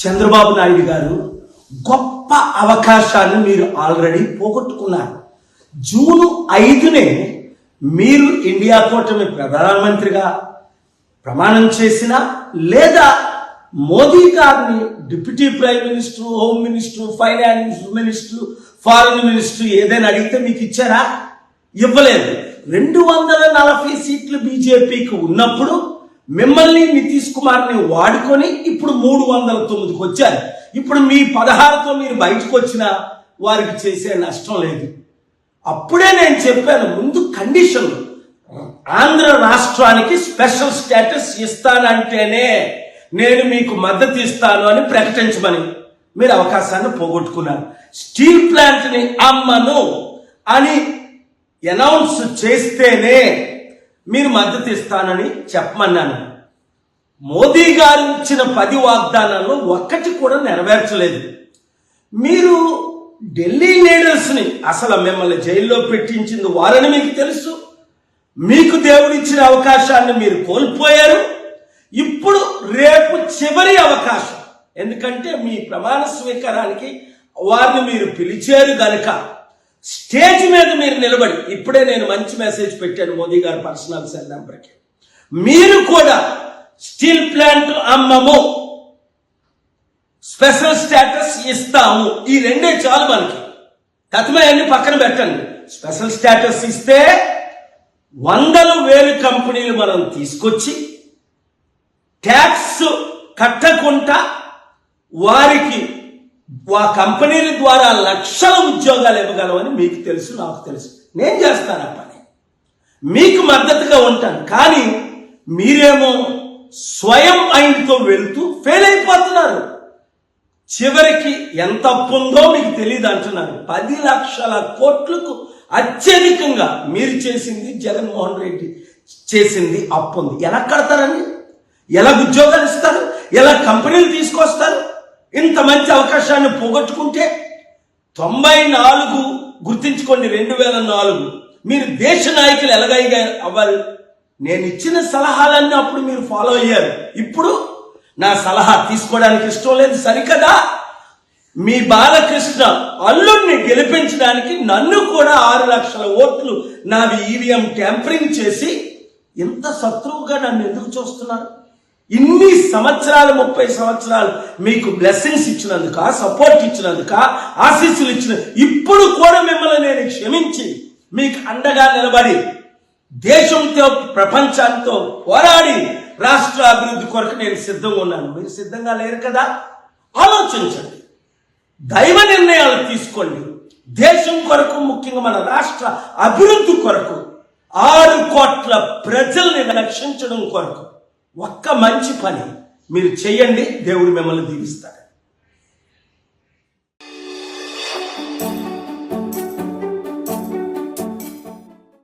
చంద్రబాబు నాయుడు గారు గొప్ప అవకాశాన్ని మీరు ఆల్రెడీ పోగొట్టుకున్నారు. జూన్ 5నే మీరు ఇండియా కూటమి ప్రధానమంత్రిగా ప్రమాణం చేసినా లేదా మోదీ గారిని deputy prime minister, home minister, finance minister, foreign minister ఏదైనా అడిగితే మీకు ఇచ్చారా? ఇవ్వలేదు. 240 సీట్లు బీజేపీకి ఉన్నప్పుడు మిమ్మల్ని నితీష్ కుమార్ని వాడుకొని ఇప్పుడు 309కి వచ్చారు. ఇప్పుడు మీ 16తో మీరు బయటకు వచ్చినా వారికి చేసే నష్టం లేదు. అప్పుడే నేను చెప్పాను, ముందు కండిషన్ ఆంధ్ర రాష్ట్రానికి స్పెషల్ స్టేటస్ ఇస్తానంటేనే నేను మీకు మద్దతు ఇస్తాను అని ప్రకటించమని. మీరు అవకాశాన్ని పోగొట్టుకున్నారు. స్టీల్ ప్లాంట్ని అమ్మను అని అనౌన్స్ చేస్తేనే మీరు మద్దతు ఇస్తానని చెప్పమన్నాను. మోదీ గారు ఇచ్చిన 10 వాగ్దానాల్లో ఒక్కటి కూడా నెరవేర్చలేదు. మీరు ఢిల్లీ లీడర్స్ని అసలు మిమ్మల్ని జైల్లో పెట్టించింది వారని మీకు తెలుసు. మీకు దేవుడిచ్చిన అవకాశాన్ని మీరు కోల్పోయారు. ఇప్పుడు రేపు చివరి అవకాశం, ఎందుకంటే మీ ప్రమాణ స్వీకారానికి వారిని మీరు పిలిచారు గనక స్టేజ్ మీద మీరు నిలబడి, ఇప్పుడే నేను మంచి మెసేజ్ పెట్టాను మోదీ గారి పర్సనల్ సెల్ నెంబర్కి, మీరు కూడా స్టీల్ ప్లాంట్ అమ్మము, స్పెషల్ స్టేటస్ ఇస్తాము, ఈ రెండే చాలు మనకి. కథమయన్ని పక్కన పెట్టండి. స్పెషల్ స్టేటస్ ఇస్తే 100,000 కంపెనీలు మనం తీసుకొచ్చి ట్యాక్స్ కట్టకుండా వారికి ఆ కంపెనీల ద్వారా లక్షల ఉద్యోగాలు ఇవ్వగలమని మీకు తెలుసు, నాకు తెలుసు. నేను చేస్తాను ఆ పని, మీకు మద్దతుగా ఉంటాను. కానీ మీరేమో స్వయం మైండ్తో వెళ్తూ ఫెయిల్ అయిపోతున్నారు. చివరికి ఎంత అప్పు ఉందో మీకు తెలియదు అంటున్నారు. 10 లక్షల కోట్లకు అత్యధికంగా మీరు చేసింది, జగన్మోహన్ రెడ్డి చేసింది అప్పు ఉంది. ఎలా కడతారండి? ఎలా ఉద్యోగాలు ఇస్తారు? ఎలా కంపెనీలు తీసుకొస్తారు? ఇంత మంచి అవకాశాన్ని పోగొట్టుకుంటే 94 గుర్తించుకోండి, 2004 మీరు దేశ నాయకులు ఎలాగైనా అవ్వాలి. నేను ఇచ్చిన సలహాలన్నీ అప్పుడు మీరు ఫాలో అయ్యారు. ఇప్పుడు నా సలహా తీసుకోవడానికి ఇష్టం లేదు సరికదా? మీ బాలకృష్ణ అల్లుడిని గెలిపించడానికి నన్ను కూడా 6 లక్షల ఓట్లు నావి ఈవీఎం ట్యాంపరింగ్ చేసి ఇంత శత్రువుగా నన్ను ఎందుకు చూస్తున్నారు? ఇన్ని సంవత్సరాలు, 30 సంవత్సరాలు మీకు బ్లెస్సింగ్స్ ఇచ్చినందుక, సపోర్ట్ ఇచ్చినందుక, ఆశీస్సులు ఇచ్చిన, ఇప్పుడు కూడా మిమ్మల్ని నేను క్షమించి మీకు అండగా నిలబడి దేశంతో ప్రపంచంతో పోరాడి రాష్ట్ర అభివృద్ధి కొరకు నేను సిద్ధంగా ఉన్నాను. మీరు సిద్ధంగా లేరు కదా? ఆలోచించండి, దైవ నిర్ణయాలు తీసుకోండి. దేశం కొరకు, ముఖ్యంగా మన రాష్ట్ర అభివృద్ధి కొరకు, 6 కోట్ల ప్రజల్ని రక్షించడం కొరకు ఒక్క మంచి పని మీరు చేయండి. దేవుడు మిమ్మల్ని దీవిస్తాడు.